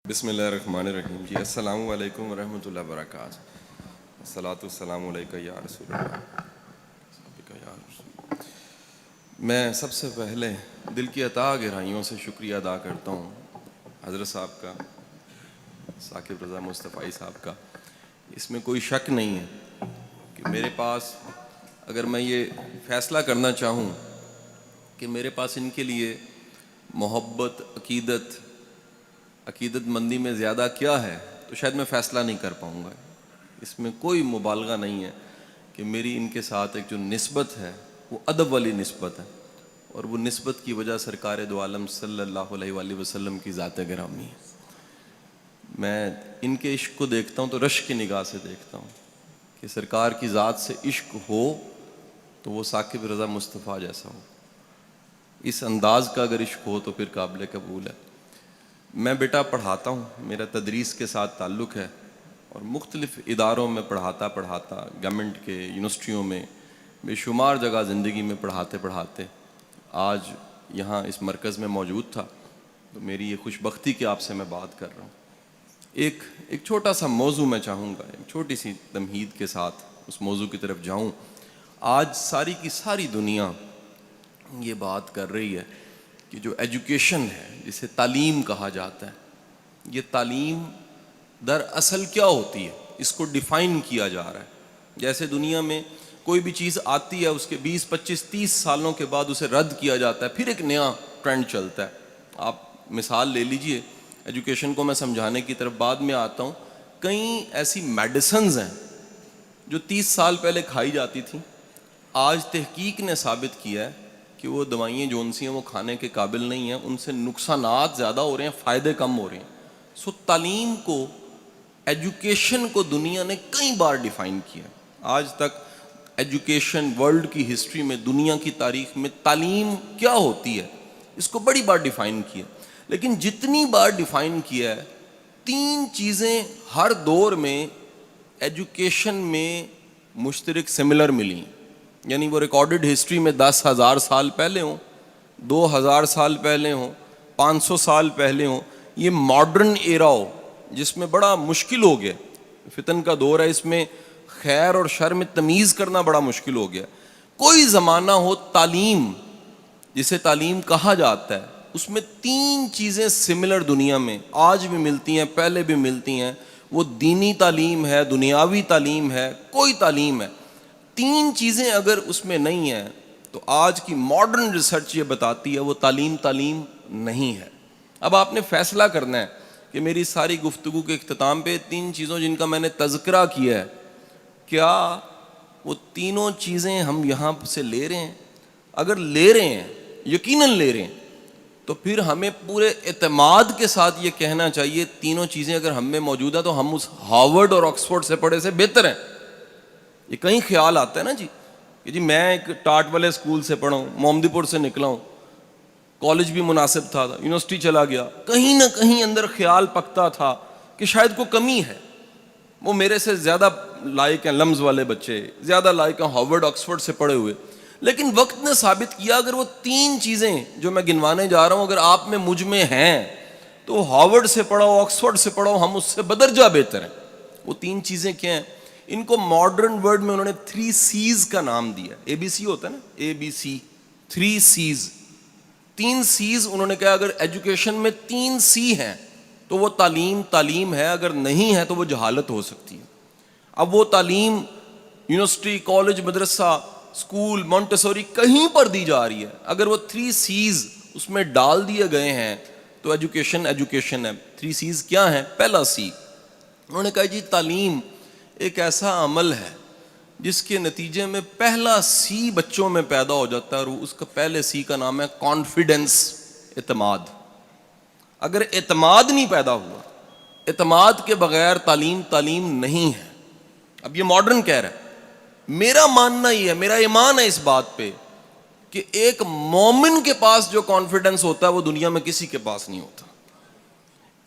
بسم اللہ الرحمن الرحیم. جی السلام علیکم ورحمۃ اللہ وبرکاتہ. الصلاۃ والسلام علیک یا رسول اللہ. میں سب سے پہلے دل کی عطا گہرائیوں سے شکریہ ادا کرتا ہوں حضرت صاحب کا, ثاقب رضا مصطفی صاحب کا. اس میں کوئی شک نہیں ہے کہ میرے پاس اگر میں یہ فیصلہ کرنا چاہوں کہ میرے پاس ان کے لیے محبت, عقیدت مندی میں زیادہ کیا ہے, تو شاید میں فیصلہ نہیں کر پاؤں گا. اس میں کوئی مبالغہ نہیں ہے کہ میری ان کے ساتھ ایک جو نسبت ہے وہ ادب والی نسبت ہے, اور وہ نسبت کی وجہ سرکار دو عالم صلی اللہ علیہ وآلہ وسلم کی ذات گرامی ہے. میں ان کے عشق کو دیکھتا ہوں تو رشک کی نگاہ سے دیکھتا ہوں کہ سرکار کی ذات سے عشق ہو تو وہ ثاقب رضا مصطفیٰ جیسا ہو. اس انداز کا اگر عشق ہو تو پھر قابل قبول ہے. میں بیٹا پڑھاتا ہوں, میرا تدریس کے ساتھ تعلق ہے, اور مختلف اداروں میں پڑھاتا گورنمنٹ کے یونیورسٹیوں میں بے شمار جگہ زندگی میں پڑھاتے آج یہاں اس مرکز میں موجود تھا. تو میری یہ خوش بختی کہ آپ سے میں بات کر رہا ہوں. ایک چھوٹا سا موضوع میں چاہوں گا, ایک چھوٹی سی تمہید کے ساتھ اس موضوع کی طرف جاؤں. آج ساری کی ساری دنیا یہ بات کر رہی ہے کہ جو ایجوکیشن ہے, جسے تعلیم کہا جاتا ہے, یہ تعلیم دراصل کیا ہوتی ہے, اس کو ڈیفائن کیا جا رہا ہے. جیسے دنیا میں کوئی بھی چیز آتی ہے اس کے 20, 25, 30 سالوں کے بعد اسے رد کیا جاتا ہے, پھر ایک نیا ٹرینڈ چلتا ہے. آپ مثال لے لیجئے, ایجوکیشن کو میں سمجھانے کی طرف بعد میں آتا ہوں. کئی ایسی میڈیسنز ہیں جو 30 سال پہلے کھائی جاتی تھیں, آج تحقیق نے ثابت کیا ہے کہ وہ دوائیں جون سی ہیں وہ کھانے کے قابل نہیں ہیں, ان سے نقصانات زیادہ ہو رہے ہیں, فائدے کم ہو رہے ہیں. تعلیم کو, ایجوکیشن کو دنیا نے کئی بار ڈیفائن کیا. آج تک ایجوکیشن ورلڈ کی ہسٹری میں, دنیا کی تاریخ میں تعلیم کیا ہوتی ہے اس کو بڑی بار ڈیفائن کیا. لیکن جتنی بار ڈیفائن کیا ہے, 3 چیزیں ہر دور میں ایجوکیشن میں مشترک سملر ملی. یعنی وہ ریکارڈڈ ہسٹری میں 10,000 سال پہلے ہوں, 2,000 سال پہلے ہوں, 500 سال پہلے ہوں, یہ ماڈرن ایرا ہو جس میں بڑا مشکل ہو گیا, فتن کا دور ہے, اس میں خیر اور شر میں تمیز کرنا بڑا مشکل ہو گیا. کوئی زمانہ ہو, تعلیم جسے تعلیم کہا جاتا ہے, اس میں 3 چیزیں سملر دنیا میں آج بھی ملتی ہیں, پہلے بھی ملتی ہیں. وہ دینی تعلیم ہے, دنیاوی تعلیم ہے, کوئی تعلیم ہے. 3 چیزیں اگر اس میں نہیں ہیں تو آج کی ماڈرن ریسرچ یہ بتاتی ہے وہ تعلیم نہیں ہے. اب آپ نے فیصلہ کرنا ہے کہ میری ساری گفتگو کے اختتام پہ 3 چیزوں جن کا میں نے تذکرہ کیا ہے, کیا وہ تینوں چیزیں ہم یہاں سے لے رہے ہیں؟ اگر لے رہے ہیں, یقیناً لے رہے ہیں, تو پھر ہمیں پورے اعتماد کے ساتھ یہ کہنا چاہیے تینوں چیزیں اگر ہم میں موجود ہیں تو ہم اس ہارورڈ اور آکسفورڈ سے پڑھے سے بہتر ہیں. یہ کہیں خیال آتا ہے نا کہ جی میں ایک ٹاٹ والے اسکول سے پڑھا ہوں, محمدی پور سے نکلا ہوں, کالج بھی مناسب تھا, یونیورسٹی چلا گیا, کہیں نہ کہیں اندر خیال پکتا تھا کہ شاید کوئی کمی ہے, وہ میرے سے زیادہ لائق ہیں, لمز والے بچے زیادہ لائق ہیں ہارورڈ آکسفورڈ سے پڑھے ہوئے. لیکن وقت نے ثابت کیا اگر وہ 3 چیزیں جو میں گنوانے جا رہا ہوں اگر آپ میں مجھ میں ہیں تو ہارورڈ سے پڑھو, آکسفورڈ سے پڑھو, ہم اس سے بدرجہ بہتر ہیں. وہ 3 چیزیں کیا ہیں؟ ان کو ماڈرن ورڈ میں انہوں نے 3 C's کا نام دیا. ABC ہوتا ہے نا, ABC, 3 C's. 3 C's انہوں نے کہا اگر ایجوکیشن میں 3 C ہیں تو وہ تعلیم ہے, اگر نہیں ہے تو وہ جہالت ہو سکتی ہے. اب وہ تعلیم یونیورسٹی, کالج, مدرسہ, اسکول, مونٹیسوری کہیں پر دی جا رہی ہے, اگر وہ 3 C's اس میں ڈال دیے گئے ہیں تو ایجوکیشن ہے. 3 C's کیا ہیں؟ پہلا C انہوں نے کہا جی تعلیم ایک ایسا عمل ہے جس کے نتیجے میں پہلا C بچوں میں پیدا ہو جاتا ہے, اور اس کا پہلے C کا نام ہے کانفیڈنس, اعتماد. اگر اعتماد نہیں پیدا ہوا, اعتماد کے بغیر تعلیم نہیں ہے. اب یہ ماڈرن کہہ رہا ہے, میرا ماننا یہ ہے, میرا ایمان ہے اس بات پہ کہ ایک مومن کے پاس جو کانفیڈنس ہوتا ہے وہ دنیا میں کسی کے پاس نہیں ہوتا.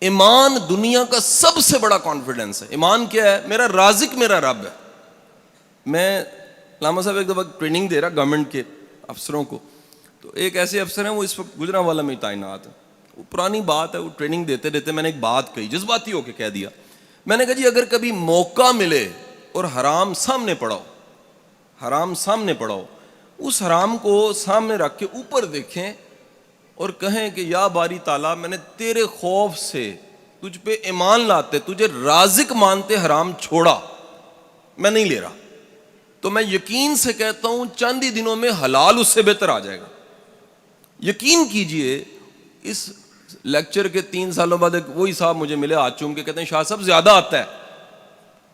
ایمان دنیا کا سب سے بڑا کانفیڈنس ہے. ایمان کیا ہے؟ میرا رازق میرا رب ہے. میں علامہ صاحب ایک دفعہ ٹریننگ دے رہا گورنمنٹ کے افسروں کو, تو ایک ایسے افسر ہیں وہ اس وقت گجرانوالہ میں تعینات ہیں. وہ پرانی بات ہے, وہ ٹریننگ دیتے دیتے میں نے ایک بات کہی, جذباتی ہو کے کہہ دیا. میں نے کہا جی اگر کبھی موقع ملے اور حرام سامنے پڑا ہو, حرام سامنے پڑا ہو, اس حرام کو سامنے رکھ کے اوپر دیکھیں اور کہیں کہ یا باری تعالیٰ میں نے تیرے خوف سے تجھ پہ ایمان لاتے, تجھے رازق مانتے حرام چھوڑا, میں نہیں لے رہا, تو میں یقین سے کہتا ہوں چند ہی دنوں میں حلال اس سے بہتر آ جائے گا. یقین کیجئے اس لیکچر کے 3 سالوں بعد وہی صاحب مجھے ملے ہاتھ چوم کے, کہتے ہیں شاہ صاحب زیادہ آتا ہے,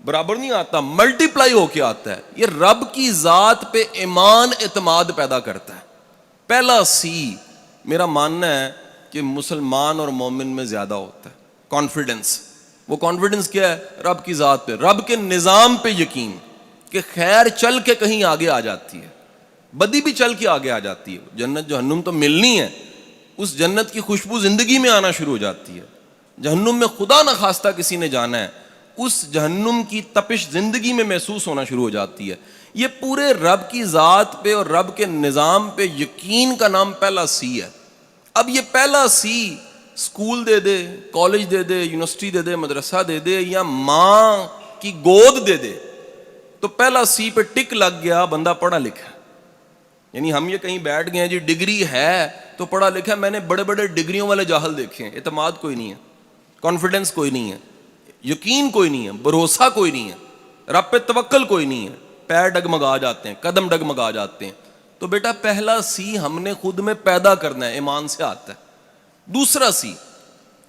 برابر نہیں آتا, ملٹی پلائی ہو کے آتا ہے. یہ رب کی ذات پہ ایمان اعتماد پیدا کرتا ہے. پہلا سی میرا ماننا ہے کہ مسلمان اور مومن میں زیادہ ہوتا ہے, کانفیڈنس. وہ کانفیڈنس کیا ہے؟ رب کی ذات پہ, رب کے نظام پہ یقین کہ خیر چل کے کہیں آگے آ جاتی ہے, بدی بھی چل کے آگے آ جاتی ہے. جنت جہنم تو ملنی ہے, اس جنت کی خوشبو زندگی میں آنا شروع ہو جاتی ہے. جہنم میں خدا نہ خواستہ کسی نے جانا ہے, اس جہنم کی تپش زندگی میں محسوس ہونا شروع ہو جاتی ہے. یہ پورے رب کی ذات پہ اور رب کے نظام پہ یقین کا نام پہلا سی ہے. اب یہ پہلا سی اسکول دے دے, کالج دے دے, یونیورسٹی دے دے, مدرسہ دے دے, یا ماں کی گود دے دے, تو پہلا سی پہ ٹک لگ گیا, بندہ پڑھا لکھا. یعنی ہم یہ کہیں بیٹھ گئے ہیں جی ڈگری ہے تو پڑھا لکھا. میں نے بڑے بڑے ڈگریوں والے جاہل دیکھے ہیں, اعتماد کوئی نہیں ہے, کانفیڈنس کوئی نہیں ہے, یقین کوئی نہیں ہے, بھروسہ کوئی نہیں ہے, رب پہ توکل کوئی نہیں ہے, پیر ڈگمگا جاتے ہیں, قدم ڈگمگا جاتے ہیں. تو بیٹا پہلا سی ہم نے خود میں پیدا کرنا ہے, ایمان سے آتا ہے. دوسرا سی,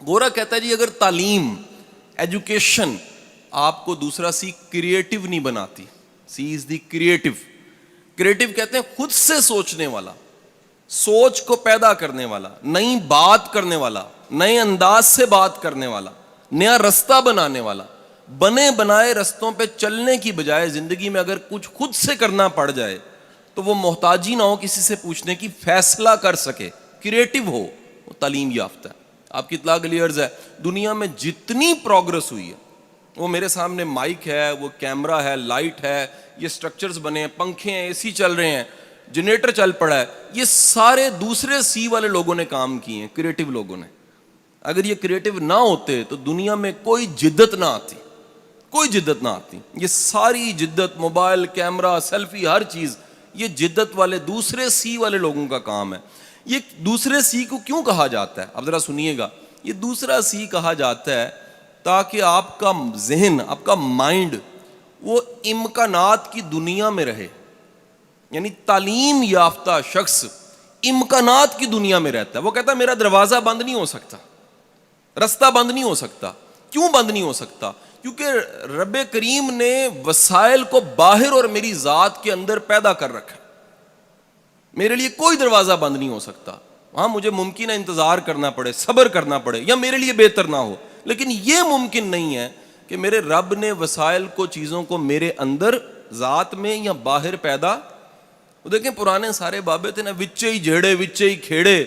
گورا کہتا ہے جی اگر تعلیم, ایجوکیشن آپ کو, دوسرا سی کریٹو نہیں بناتی. سی از دی کریٹو. کریٹو کہتے ہیں خود سے سوچنے والا, سوچ کو پیدا کرنے والا, نئی بات کرنے والا, نئے انداز سے بات کرنے والا, نیا رستہ بنانے والا. بنے بنائے رستوں پہ چلنے کی بجائے زندگی میں اگر کچھ خود سے کرنا پڑ جائے تو وہ محتاجی نہ ہو کسی سے پوچھنے کی, فیصلہ کر سکے, کریٹو ہو, وہ تعلیم یافتہ ہے. آپ کی اطلاع کے لیے عرض ہے, دنیا میں جتنی پروگرس ہوئی ہے, وہ میرے سامنے مائک ہے, وہ کیمرہ ہے, لائٹ ہے, یہ سٹرکچرز بنے ہیں, پنکھے ہیں, اے سی چل رہے ہیں, جنریٹر چل پڑا ہے, یہ سارے دوسرے سی والے لوگوں نے کام کیے ہیں, کریٹو لوگوں نے. اگر یہ کریٹو نہ ہوتے تو دنیا میں کوئی جدت نہ آتی, کوئی جدت نہ آتی. یہ ساری جدت, موبائل, کیمرہ, سیلفی, ہر چیز, یہ جدت والے دوسرے سی والے لوگوں کا کام ہے. یہ دوسرے سی کو کیوں کہا جاتا ہے؟ اب ذرا سنیے گا. یہ دوسرا سی کہا جاتا ہے تاکہ آپ کا ذہن, آپ کا مائنڈ وہ امکانات کی دنیا میں رہے. یعنی تعلیم یافتہ شخص امکانات کی دنیا میں رہتا ہے. وہ کہتا ہے میرا دروازہ بند نہیں ہو سکتا, رستہ بند نہیں ہو سکتا. کیوں بند نہیں ہو سکتا؟ کیونکہ رب کریم نے وسائل کو باہر اور میری ذات کے اندر پیدا کر رکھا. میرے لیے کوئی دروازہ بند نہیں ہو سکتا. ہاں مجھے ممکن ہے انتظار کرنا پڑے, صبر کرنا پڑے, یا میرے لیے بہتر نہ ہو, لیکن یہ ممکن نہیں ہے کہ میرے رب نے وسائل کو, چیزوں کو میرے اندر ذات میں یا باہر پیدا. وہ دیکھیں پرانے سارے بابے تھے نا, وچے ہی جھیڑے, وچے ہی کھیڑے,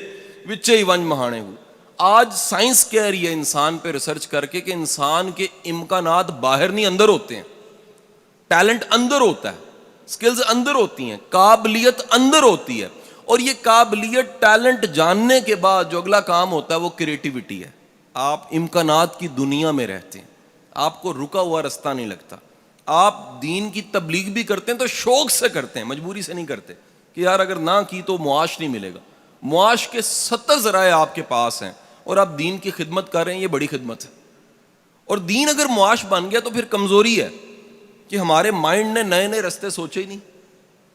وچے ہی ونج مہانے ہوئے. آج سائنس کہہ رہی ہے انسان پہ ریسرچ کر کے کہ انسان کے امکانات باہر نہیں اندر ہوتے ہیں. ٹیلنٹ اندر ہوتا ہے, سکلز اندر ہوتی ہیں, قابلیت اندر ہوتی ہے. اور یہ قابلیت, ٹیلنٹ جاننے کے بعد جو اگلا کام ہوتا ہے وہ کریٹیوٹی ہے. آپ امکانات کی دنیا میں رہتے ہیں, آپ کو رکا ہوا رستہ نہیں لگتا. آپ دین کی تبلیغ بھی کرتے ہیں تو شوق سے کرتے ہیں, مجبوری سے نہیں کرتے کہ یار اگر نہ کی تو معاش نہیں ملے گا. معاش کے 70 ذرائع آپ کے پاس ہیں اور آپ دین کی خدمت کر رہے ہیں, یہ بڑی خدمت ہے. اور دین اگر معاش بن گیا تو پھر کمزوری ہے کہ ہمارے مائنڈ نے نئے نئے رستے سوچے ہی نہیں,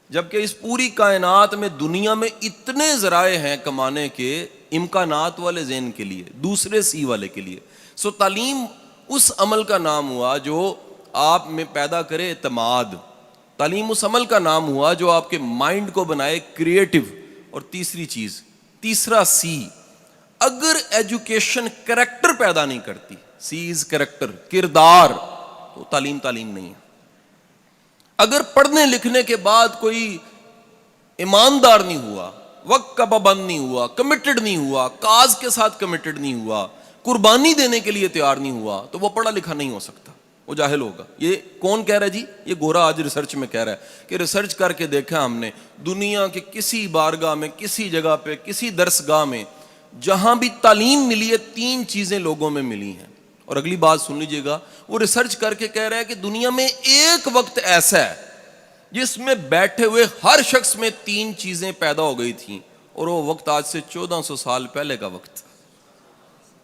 جبکہ اس پوری کائنات میں, دنیا میں اتنے ذرائع ہیں کمانے کے, امکانات والے ذہن کے لیے, دوسرے سی والے کے لیے. سو تعلیم اس عمل کا نام ہوا جو آپ میں پیدا کرے اعتماد. تعلیم اس عمل کا نام ہوا جو آپ کے مائنڈ کو بنائے کریٹو. اور تیسری چیز, تیسرا سی, اگر ایجوکیشن کریکٹر پیدا نہیں کرتی, سی از کریکٹر, کردار, تو تعلیم نہیں ہے. اگر پڑھنے لکھنے کے بعد کوئی ایماندار نہیں ہوا, وقت کا پابند نہیں ہوا, کمیٹڈ نہیں ہوا, کاز کے ساتھ کمیٹڈ نہیں ہوا, قربانی دینے کے لیے تیار نہیں ہوا, تو وہ پڑھا لکھا نہیں ہو سکتا, وہ جاہل ہوگا. یہ کون کہہ رہا ہے جی؟ یہ گورا آج ریسرچ میں کہہ رہا ہے کہ ریسرچ کر کے دیکھا ہم نے, دنیا کے کسی بارگاہ میں, کسی جگہ پہ, کسی درسگاہ میں جہاں بھی تعلیم ملی ہے 3 چیزیں لوگوں میں ملی ہیں. اور اگلی بات سن لیجئے گا, وہ ریسرچ کر کے کہہ رہا ہے کہ دنیا میں ایک وقت ایسا ہے جس میں بیٹھے ہوئے ہر شخص میں 3 چیزیں پیدا ہو گئی تھیں, اور وہ وقت آج سے 1400 سال پہلے کا وقت,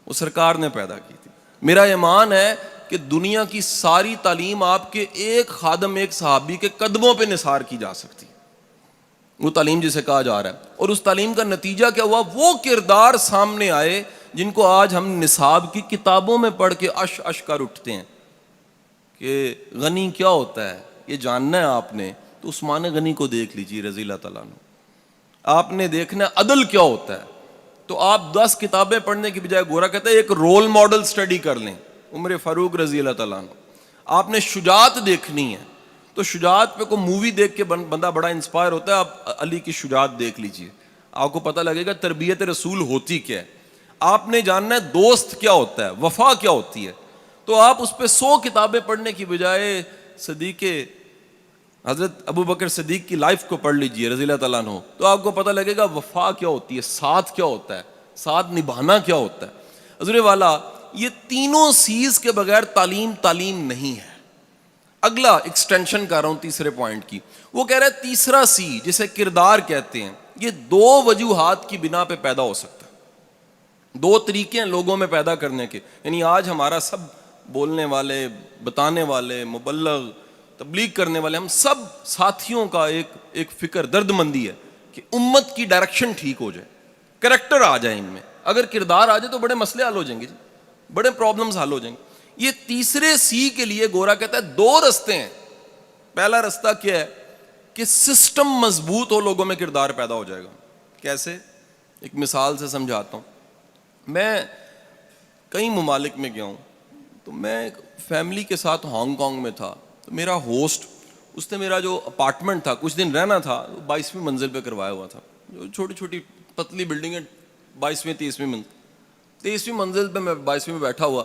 وہ سرکار نے پیدا کی تھی. میرا ایمان ہے کہ دنیا کی ساری تعلیم آپ کے ایک خادم, ایک صحابی کے قدموں پہ نثار کی جا سکتی, وہ تعلیم جسے کہا جا رہا ہے. اور اس تعلیم کا نتیجہ کیا ہوا؟ وہ کردار سامنے آئے جن کو آج ہم نصاب کی کتابوں میں پڑھ کے اش کر اٹھتے ہیں کہ غنی کیا ہوتا ہے. یہ جاننا ہے آپ نے تو عثمان غنی کو دیکھ لیجیے رضی اللہ تعالیٰ عنہ. آپ نے دیکھنا ہے عدل کیا ہوتا ہے تو آپ 10 کتابیں پڑھنے کی بجائے گورا کہتا ہے ایک رول ماڈل سٹڈی کر لیں, عمر فاروق رضی اللہ تعالیٰ عنہ. آپ نے شجاعت دیکھنی ہے تو شجاعت پہ کوئی مووی دیکھ کے بندہ بڑا انسپائر ہوتا ہے. آپ علی کی شجاعت دیکھ لیجئے, آپ کو پتہ لگے گا تربیت رسول ہوتی کیا ہے. آپ نے جاننا ہے دوست کیا ہوتا ہے, وفا کیا ہوتی ہے, تو آپ اس پہ 100 کتابیں پڑھنے کی بجائے صدیق حضرت ابو بکر صدیق کی لائف کو پڑھ لیجئے رضی اللہ تعالیٰ عنہ, تو آپ کو پتہ لگے گا وفا کیا ہوتی ہے, ساتھ کیا ہوتا ہے, ساتھ نبھانا کیا ہوتا ہے. حضور والا, یہ تینوں سیز کے بغیر تعلیم نہیں ہے. اگلا ایکسٹینشن کر رہا ہوں تیسرے پوائنٹ کی, وہ کہہ رہا ہے تیسرا سی جسے کردار کہتے ہیں, یہ 2 وجوہات کی بنا پہ پیدا ہو سکتا ہے. 2 طریقے ہیں لوگوں میں پیدا کرنے کے. یعنی آج ہمارا سب بولنے والے, بتانے والے, مبلغ, تبلیغ کرنے والے, ہم سب ساتھیوں کا ایک فکر, درد مندی ہے کہ امت کی ڈائریکشن ٹھیک ہو جائے, کریکٹر آ جائے ان میں. اگر کردار آ جائے تو بڑے مسئلے حل ہو جائیں گے جی, بڑے پرابلمز حل ہو جائیں گے. یہ تیسرے سی کے لیے گورا کہتا ہے 2 رستے ہیں. پہلا رستہ کیا ہے کہ سسٹم مضبوط ہو, لوگوں میں کردار پیدا ہو جائے گا. کیسے؟ ایک مثال سے سمجھاتا ہوں. میں کئی ممالک میں گیا ہوں, تو میں فیملی کے ساتھ ہانگ کانگ میں تھا. تو میرا ہوسٹ, اس نے میرا جو اپارٹمنٹ تھا, کچھ دن رہنا تھا, 22ویں منزل پہ کروایا ہوا تھا. جو چھوٹی چھوٹی پتلی بلڈنگ ہے, 22ویں 23ویں منزل, 23ویں منزل پہ میں 22ویں میں بیٹھا ہوا.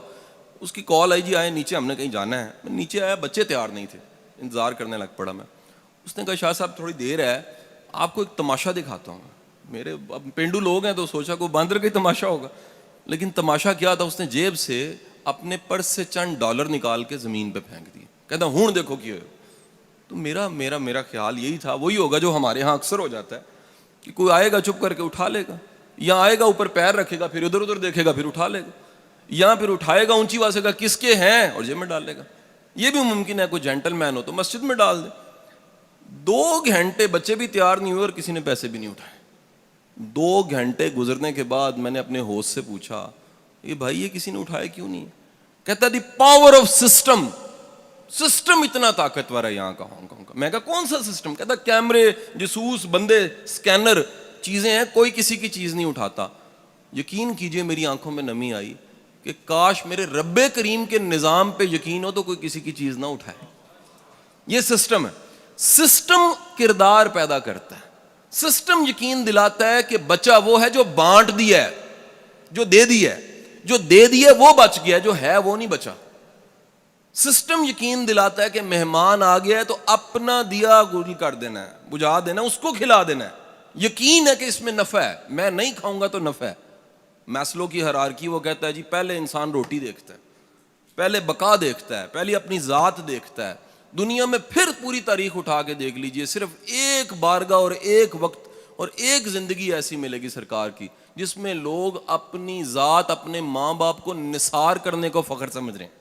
اس کی کال آئی, جی آئے نیچے, ہم نے کہیں جانا ہے. میں نیچے آیا, بچے تیار نہیں تھے, انتظار کرنے لگ پڑا میں. اس نے کہا شاہ صاحب تھوڑی دیر ہے, آپ کو ایک تماشا دکھاتا ہوں. میرے اب پینڈو لوگ ہیں تو سوچا کوئی باندر کا ہی تماشا ہوگا, لیکن تماشا کیا تھا, اس نے جیب سے اپنے پرس سے چند ڈالر نکال کے زمین پہ پھینک دیے. کہتا ہوں دیکھو کیا ہے. تو میرا خیال یہی تھا, وہی ہوگا جو ہمارے ہاں اکثر ہو جاتا ہے کہ کوئی آئے گا چپ کر کے اٹھا لے گا, یا آئے گا اوپر پیر رکھے گا, پھر ادھر ادھر دیکھے گا, پھر اٹھا لے گا, یا پھر اٹھائے گا اونچی آواز سے کہا کس کے ہیں اور جیب میں ڈال لے گا. یہ بھی ممکن ہے کوئی جینٹل مین ہو تو مسجد میں ڈال دے. 2 گھنٹے بچے بھی تیار نہیں ہوئے اور کسی نے پیسے بھی نہیں اٹھائے. 2 گھنٹے گزرنے کے بعد میں نے اپنے ہوسٹ سے پوچھا, یہ بھائی یہ کسی نے اٹھائے کیوں نہیں؟ کہتا the power of system, system اتنا طاقتور ہے یہاں کا, ہانگ کانگ کا. میں کہا کون سا سسٹم؟ کہتا کیمرے, جاسوس, بندے, سکینر, چیزیں ہیں, کوئی کسی کی چیز نہیں اٹھاتا. یقین کیجئے میری آنکھوں میں نمی آئی کہ کاش میرے رب کریم کے نظام پہ یقین ہو تو کوئی کسی کی چیز نہ اٹھائے. یہ سسٹم ہے. سسٹم کردار پیدا کرتا ہے. سسٹم یقین دلاتا ہے کہ بچہ وہ ہے جو بانٹ دیا ہے, جو دے دیا ہے, جو دے دیا وہ بچ گیا, جو ہے وہ نہیں بچا. سسٹم یقین دلاتا ہے کہ مہمان آ گیا ہے تو اپنا دیا گولی کر دینا ہے, بجھا دینا ہے, اس کو کھلا دینا ہے. یقین ہے کہ اس میں نفع ہے, میں نہیں کھاؤں گا تو نفع ہے. میسلو کی ہیرارکی, وہ کہتا ہے جی پہلے انسان روٹی دیکھتا ہے, پہلے بقا دیکھتا ہے, پہلے اپنی ذات دیکھتا ہے. دنیا میں پھر پوری تاریخ اٹھا کے دیکھ لیجئے, صرف ایک بارگاہ اور ایک وقت اور ایک زندگی ایسی ملے گی سرکار کی جس میں لوگ اپنی ذات, اپنے ماں باپ کو نثار کرنے کو فخر سمجھ رہے ہیں.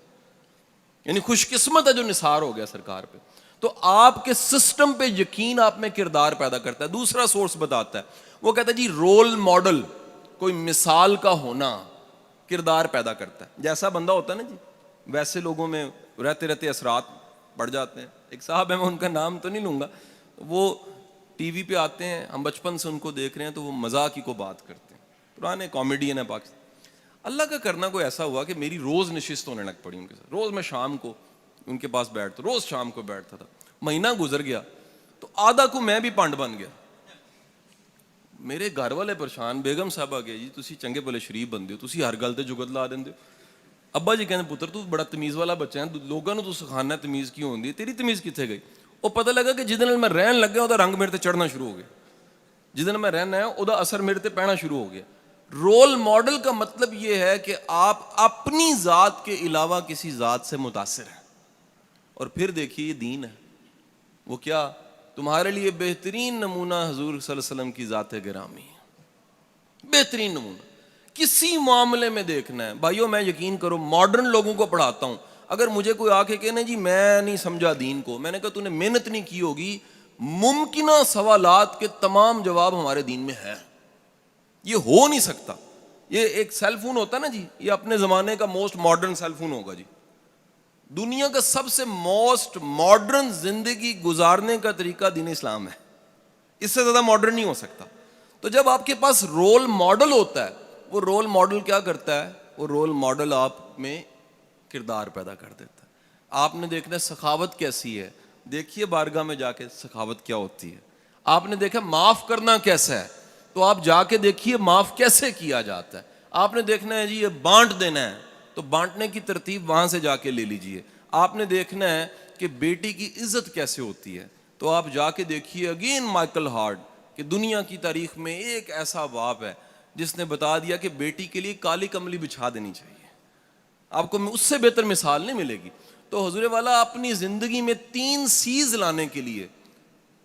یعنی خوش قسمت ہے جو نثار ہو گیا سرکار پہ. تو آپ کے سسٹم پہ یقین آپ میں کردار پیدا کرتا ہے. دوسرا سورس بتاتا ہے, وہ کہتا ہے جی رول ماڈل, کوئی مثال کا ہونا کردار پیدا کرتا ہے. جیسا بندہ ہوتا ہے نا جی, ویسے لوگوں میں رہتے رہتے اثرات بڑھ جاتے ہیں. ایک صاحب ہیں, میں ان کا نام تو نہیں لوں گا, وہ ٹی وی پہ آتے ہیں, ہم بچپن سے ان کو دیکھ رہے ہیں, تو وہ مزاق کی کو بات کرتے ہیں, پرانے کامیڈین ہیں پاکستان. اللہ کا کرنا کوئی ایسا ہوا کہ میری روز نشست ہونے لگ پڑی ان کے ساتھ. روز میں شام کو ان کے پاس بیٹھتا, روز شام کو بیٹھتا تھا. مہینہ گزر گیا تو آدھا کو میں بھی پانڈ بن گیا. میرے گھر والے پریشان, بیگم صاحب گئے جی تسی چنگے بھلے شریف بندے ہو, تسی ہر گل تے جگت لا دیندے ہو. ابا جی کہنے پتر تو بڑا تمیز والا بچہ ہے, لوگوں نے تو سکھانا ہے تمیز کیوں ہوندی ہے, تیری تمیز کتنے گئی؟ وہ پتہ لگا کہ جس دن میں رہن لگ گیا وہ رنگ میرے تے چڑھنا شروع ہو گیا, جس دن میں رہنا ہے وہ اثر میرے تے پینا شروع ہو گیا. رول ماڈل کا مطلب یہ ہے کہ آپ اپنی ذات کے علاوہ کسی ذات سے متاثر ہیں. اور پھر دیکھیے یہ دین ہے. وہ کیا؟ تمہارے لیے بہترین نمونہ حضور صلی اللہ علیہ وسلم کی ذات گرامی ہے. بہترین نمونہ کسی معاملے میں دیکھنا ہے. بھائیو میں یقین کرو ماڈرن لوگوں کو پڑھاتا ہوں, اگر مجھے کوئی آ کے کہنا جی میں نہیں سمجھا دین کو, میں نے کہا تو نے محنت نہیں کی ہوگی. ممکنہ سوالات کے تمام جواب ہمارے دین میں ہیں. یہ ہو نہیں سکتا. یہ ایک سیل فون ہوتا ہے نا جی, یہ اپنے زمانے کا موسٹ ماڈرن سیل فون ہوگا جی. دنیا کا سب سے موسٹ ماڈرن زندگی گزارنے کا طریقہ دین اسلام ہے. اس سے زیادہ ماڈرن نہیں ہو سکتا. تو جب آپ کے پاس رول ماڈل ہوتا ہے, وہ رول ماڈل کیا کرتا ہے؟ وہ رول ماڈل آپ میں کردار پیدا کر دیتا ہے. آپ نے دیکھنا ہے سخاوت کیسی ہے, دیکھیے بارگاہ میں جا کے سخاوت کیا ہوتی ہے. آپ نے دیکھا معاف کرنا کیسا ہے, تو آپ جا کے دیکھیے معاف کیسے کیا جاتا ہے. آپ نے دیکھنا ہے جی یہ بانٹ دینا ہے, تو بانٹنے کی ترتیب وہاں سے جا کے لے لیجئے. آپ نے دیکھنا ہے کہ بیٹی کی عزت کیسے ہوتی ہے, تو آپ جا کے دیکھیے اگین مائیکل ہارٹ, کہ دنیا کی تاریخ میں ایک ایسا باپ ہے جس نے بتا دیا کہ بیٹی کے لیے کالی کملی بچھا دینی چاہیے. آپ کو اس سے بہتر مثال نہیں ملے گی. تو حضور والا اپنی زندگی میں 3 سیز لانے کے لیے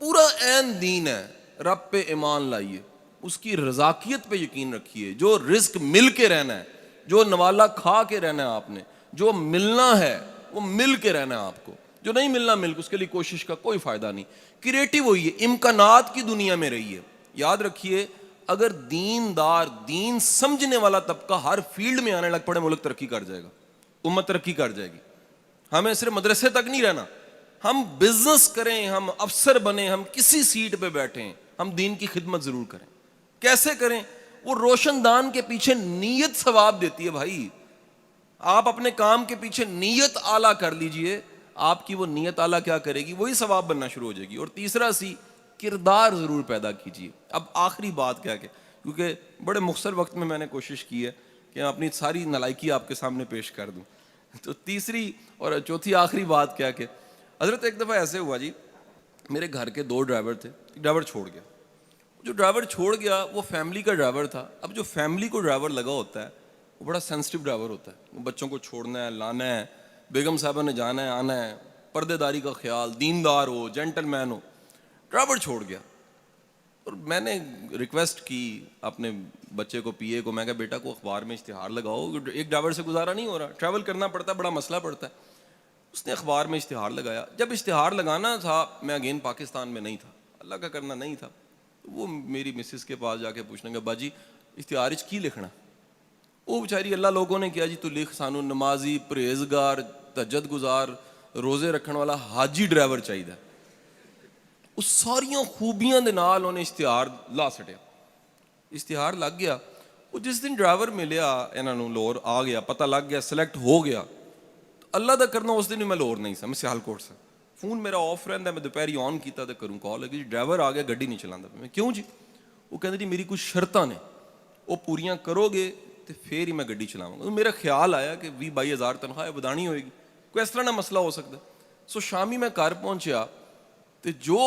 پورا عین دین ہے. رب پہ ایمان لائیے, اس کی رزاقیت پہ یقین رکھیے, جو رزق مل کے رہنا ہے, جو نوالا کھا کے رہنا ہے آپ نے, جو ملنا ہے وہ مل کے رہنا ہے آپ کو, جو نہیں ملنا مل کے اس کے لیے کوشش کا کوئی فائدہ نہیں. کریٹو ہوئیے, امکانات کی دنیا میں رہیے. یاد رکھیے اگر دیندار, دین سمجھنے والا طبقہ ہر فیلڈ میں آنے لگ پڑے, ملک ترقی کر جائے گا, امت ترقی کر جائے گی. ہمیں صرف مدرسے تک نہیں رہنا, ہم بزنس کریں, ہم افسر بنیں, ہم کسی سیٹ پہ بیٹھیں, ہم دین کی خدمت ضرور کریں. کیسے کریں؟ وہ روشن دان کے پیچھے نیت ثواب دیتی ہے بھائی. آپ اپنے کام کے پیچھے نیت اعلیٰ کر لیجئے, آپ کی وہ نیت اعلیٰ کیا کرے گی؟ وہی ثواب بننا شروع ہو جائے گی. اور تیسرا سی, کردار ضرور پیدا کیجیے. اب آخری بات کیا کہ کیونکہ بڑے مختصر وقت میں نے کوشش کی ہے کہ اپنی ساری نالائکی آپ کے سامنے پیش کر دوں. تو تیسری اور چوتھی آخری بات کیا کہ حضرت ایک دفعہ ایسے ہوا جی, میرے گھر کے 2 ڈرائیور تھے, ڈرائیور چھوڑ گیا. جو ڈرائیور چھوڑ گیا وہ فیملی کا ڈرائیور تھا. اب جو فیملی کو ڈرائیور لگا ہوتا ہے وہ بڑا سینسٹیو ڈرائیور ہوتا ہے. وہ بچوں کو چھوڑنا ہے, لانا ہے, بیگم صاحبہ نے جانا ہے آنا ہے, پردے داری کا خیال, دیندار ہو, جینٹل مین ہو. ڈرائیور چھوڑ گیا, اور میں نے ریکویسٹ کی اپنے بچے کو, پی اے کو, میں کہا بیٹا کو اخبار میں اشتہار لگاؤ, ایک ڈرائیور سے گزارا نہیں ہو رہا, ٹریول کرنا پڑتا ہے, بڑا مسئلہ پڑتا ہے. اس نے اخبار میں اشتہار لگایا. جب اشتہار لگانا تھا, میں اگین پاکستان میں نہیں تھا, اللہ کا کرنا نہیں تھا, وہ میری مسز کے پاس جا کے پوچھنے گا باجی اشتہار کی لکھنا؟ وہ بیچاری اللہ لوگوں نے کیا جی تو لکھ سانو نمازی, پرہیزگار, تہجد گزار, روزے رکھنے والا حاجی ڈرائیور چاہیے. اس ساریاں خوبیاں دے نال انہیں اشتہار لا سٹیا. اشتہار لگ گیا. وہ جس دن ڈرائیور ملیا انہاں نوں, لاہور آ گیا, پتہ لگ گیا, سلیکٹ ہو گیا, تو اللہ دا کرنا اس دن بھی میں لاہور نہیں سا, میں سیالکوٹ سے. فون میرا آف رہندا, میں دوپہری آن کیتا تے کروں کال, کہ جی ڈرائیور آ گیا, گڈی نہیں چلاندا. میں کیوں جی؟ وہ کہندے جی میری کچھ شرطاں نے, وہ پوریاں کرو گے تو پھر ہی میں گڈی چلاواں گا. میرا خیال آیا کہ 20-22 ہزار تنخواہ ودانی ہوئے گی, کوئی اس طرح نہ مسئلہ ہو سکتا. سو شامی میں گھر پہنچیا تو جو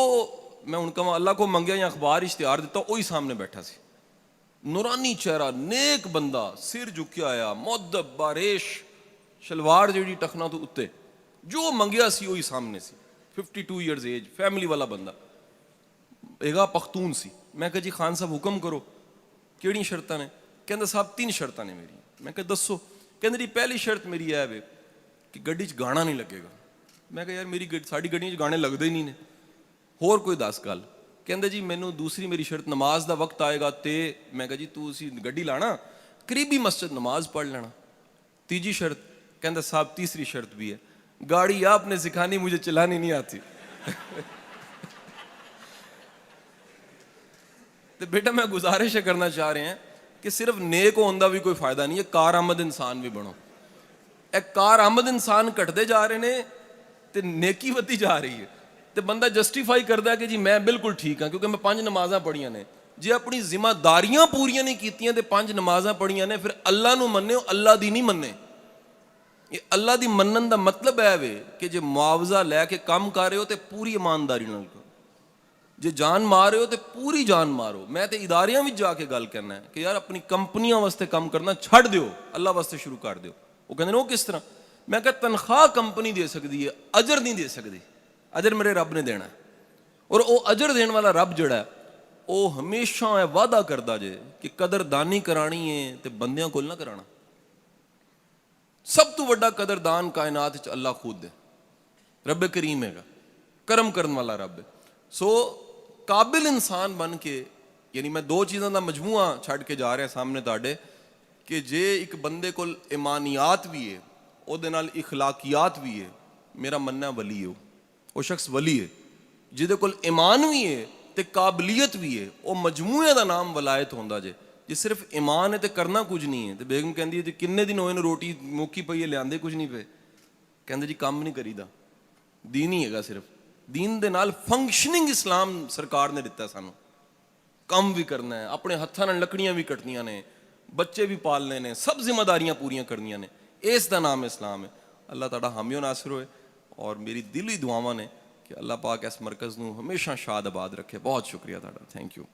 میں ان کا اللہ کو منگیا یا اخبار اشتہار دیتا, وہی سامنے بیٹھا سی, نورانی چہرہ, نیک بندہ, سر جھکیا آیا, مؤدب, باریش, شلوار جیڑی ٹخنا تو اتے, جو منگیا سی وہی سامنے سی. 52 ایئرز ایج, فیملی والا بندہ, ایگا پختون سی. میں کہا جی خان صاحب حکم کرو, کیڑی شرطاں نے؟ کہندا صاحب 3 شرطاں نے میری. میں کہا دسو. کہندا جی پہلی شرط میری ہے وے کہ گڈی چ گانا نہیں لگے گا. میں کہا یار میری ساڈی گڈیاں چ گانے لگدے ہی نہیں نے, ہور کوئی 10 گل. کہندا جی مینوں دوسری میری شرط, نماز دا وقت آئے گا تے. میں کہا جی تو اسی گڈی لانا, قریبی مسجد نماز پڑھ لینا. تیجی شرط. کہندا صاحب تیسری شرط بھی ہے, گاڑی آپ نے سکھانی, مجھے چلانی نہیں آتی. تو بیٹا میں گزارش کرنا چاہ رہے ہیں کہ صرف نیک ہونے دا بھی کوئی فائدہ نہیں ہے, کار آمد انسان بھی بنو. ایک کار آمد انسان کٹتے جا رہے ہیں تے نیکی ودی جا رہی ہے, تے بندہ جسٹیفائی کردا ہے کہ جی میں بالکل ٹھیک ہاں کیونکہ میں 5 نمازاں پڑھیاں نے. جی اپنی ذمہ داریاں پوریاں نہیں کیتیاں تے 5 نمازاں پڑھیاں نے, پھر اللہ نو مننے ہو, اللہ دی نہیں مننے. یہ اللہ دی منن دا مطلب ہے وے کہ جے معاوضہ لے کے کام کر رہے ہو تے پوری ایمانداری نال کرو. ਜੇ ਜਾਨ ਮਾਰ ਰਹੇ ਹੋ ਤੇ ਪੂਰੀ ਜਾਨ ਮਾਰੋ। ਮੈਂ ਤੇ ਇਦਾਰਿਆਂ ਵਿੱਚ ਜਾ ਕੇ ਗੱਲ ਕਰਨਾ ਹੈ ਕਿ ਯਾਰ ਆਪਣੀ ਕੰਪਨੀਆਂ ਵਾਸਤੇ ਕੰਮ ਕਰਨਾ ਛੱਡ ਦਿਓ, ਅੱਲਾ ਵਾਸਤੇ ਸ਼ੁਰੂ ਕਰ ਦਿਓ। ਉਹ ਕਹਿੰਦੇ ਨੇ ਉਹ ਕਿਸ ਤਰ੍ਹਾਂ? ਮੈਂ ਕਿਹਾ ਤਨਖਾਹ ਕੰਪਨੀ ਦੇ ਸਕਦੀ ਹੈ, ਅਜਰ ਨਹੀਂ ਦੇ ਸਕਦੀ। ਅਜਰ ਮੇਰੇ ਰੱਬ ਨੇ ਦੇਣਾ, ਔਰ ਉਹ ਅਜਰ ਦੇਣ ਵਾਲਾ ਰੱਬ ਜਿਹੜਾ ਉਹ ਹਮੇਸ਼ਾ ਇਹ ਵਾਅਦਾ ਕਰਦਾ ਜੇ ਕਿ ਕਦਰਦਾਨੀ ਕਰਾਣੀ ਹੈ ਤੇ ਬੰਦਿਆਂ ਕੋਲ ਨਾ ਕਰਾਣਾ। ਸਭ ਤੋਂ ਵੱਡਾ ਕਦਰਦਾਨ ਕਾਇਨਾਤ 'ਚ ਅੱਲਾ ਖੁਦ ਹੈ, ਰੱਬ ਕਰੀਮ ਹੈਗਾ, ਕਰਮ ਕਰਨ ਵਾਲਾ ਰੱਬ ਹੈ। ਸੋ ਕਾਬਿਲ ਇਨਸਾਨ ਬਣ ਕੇ, ਯਾਨੀ ਮੈਂ ਦੋ ਚੀਜ਼ਾਂ ਦਾ ਮਜਮੂਆ ਛੱਡ ਕੇ ਜਾ ਰਿਹਾ ਸਾਹਮਣੇ ਤੁਹਾਡੇ, ਕਿ ਜੇ ਇੱਕ ਬੰਦੇ ਕੋਲ ਇਮਾਨੀਆਤ ਵੀ ਹੈ, ਉਹਦੇ ਨਾਲ ਇਖਲਾਕੀਆਤ ਵੀ ਹੈ, ਮੇਰਾ ਮੰਨਣਾ ਵਲੀ ਹੈ, ਉਹ ਸ਼ਖਸ ਵਲੀ ਹੈ। ਜਿਹਦੇ ਕੋਲ ਈਮਾਨ ਵੀ ਹੈ ਤੇ ਕਾਬਲੀਅਤ ਵੀ ਹੈ, ਉਹ ਮਜਮੂਏ ਦਾ ਨਾਮ ਵਲਾਇਤ ਹੁੰਦਾ ਜੇ। ਜੇ ਸਿਰਫ ਈਮਾਨ ਹੈ ਤੇ ਕਰਨਾ ਕੁਝ ਨਹੀਂ ਹੈ। ਤੇ ਬੇਗਮ ਕਹਿੰਦੀ ਹੈ ਜੀ ਕਿੰਨੇ ਦਿਨ ਹੋਏ ਨੇ ਰੋਟੀ ਮੁੱਕੀ ਪਈ ਹੈ, ਲਿਆਂਦੇ ਕੁਝ ਨਹੀਂ ਪਏ। ਕਹਿੰਦੇ ਜੀ ਕੰਮ ਨਹੀਂ ਕਰੀਦਾ, ਦੀਨ ਹੀ ਹੈਗਾ ਸਿਰਫ। ਦੀਨ ਦੇ ਨਾਲ ਫੰਕਸ਼ਨਿੰਗ ਇਸਲਾਮ ਸਰਕਾਰ ਨੇ ਦਿੱਤਾ ਸਾਨੂੰ। ਕੰਮ ਵੀ ਕਰਨਾ ਹੈ, ਆਪਣੇ ਹੱਥਾਂ ਨਾਲ ਲੱਕੜੀਆਂ ਵੀ ਕੱਟਣੀਆਂ ਨੇ, ਬੱਚੇ ਵੀ ਪਾਲਨੇ ਨੇ, ਸਭ ਜ਼ਿੰਮੇਦਾਰੀਆਂ ਪੂਰੀਆਂ ਕਰਨੀਆਂ ਨੇ। ਇਸ ਦਾ ਨਾਮ ਇਸਲਾਮ ਹੈ। ਅੱਲਾਹ ਤੁਹਾਡਾ ਹਾਮੀ ਨਾਸਿਰ ਹੋਏ। ਔਰ ਮੇਰੀ ਦਿਲੀ ਦੁਆਵਾਂ ਨੇ کہ اللہ پاک اس مرکز نو ہمیشہ شاد آباد رکھے۔ بہت شکریہ تہاڈا، تھینک یو۔